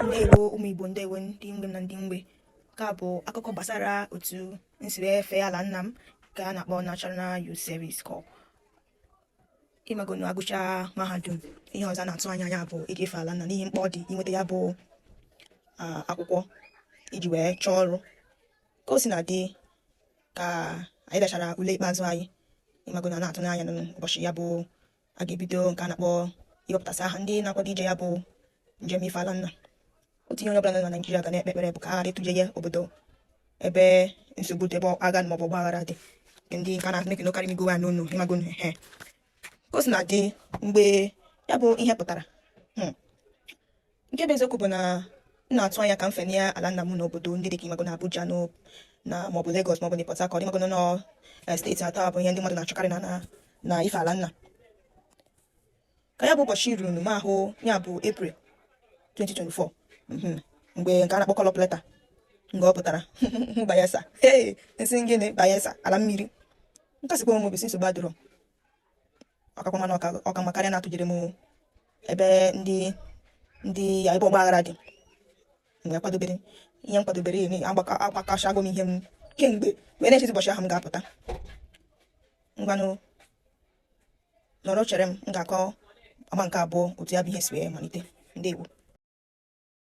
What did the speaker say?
Ndewo ụmụ Igbo, ndewo ndị mgbe na ndị mgbe. Nke a bụ akụkọ gbasara otu nsi wee fee ala nna m ka a na-akpọ National Youth Service Corps. Ịmagonu agụcha mahadum, ihe ọzọ na-atụ anya ya bụ ịga-efe ala nna n'ihi mkpa ọ dị inweta ya bụ akwụkwọ iji wee chọọ ọrụ. Ka o si na dị, ka anyị dechara ule ikpeazụ anyị, ịmagonu na-atụ n'anya n'ụbọchị ya bụ a ga-ebido nke a na-akpọ ịhọpụtasị aha ndị na-akwado ije ya bụ njem ife ala nna. Otu ihe onye ọbụla nọ na Naịjirịa ga na-ekpe ekpere bụ ka a ghara ịtụje ya obodo ebe nsogbu dị, ebe agha maọbụ ọgbaghara dị, ndị nke a na-akụ n'okarị migo ya n'onu ịmagonu. Ka o si na dị, mgbe ya bụ ihe pụtara, nke bụ eziokwu bụ na m na-atụ anya ka m fenye ala nna m n'obodo ndị dị ka ịmagonu Abuja na maọbụ Lagos maọbụ na Port Harcourt. Ịmagonu nọ steeti atọ bụ ihe ndị mmadụ na-achọkarị na ife ala nna. Ka ya bụ ụbọchị ruru m ahụ, ya bụ April 2024, mgbe nke a na-akpọ kọlọ pleta mgbe ọ pụtara Bayelsa. Nsị gịnị Bayelsa, ala mmiri. Nkasikwa onwe bụ si nsogbu adịrọ, ọkakwa mana ọka makarịa na-atụjere m ebe ndị ya ebe ọgbaghara dị. Mgbe kwadobere ihe m kwadobere agbakọchago m ihe m kemgbe wee na-echezi ụbọchị ahụ m ga-apụta. Ngwanụ nọrọ chere m ga-akọ agba nke abụọ otu ya bụ ihe si wee malite. Ndewo.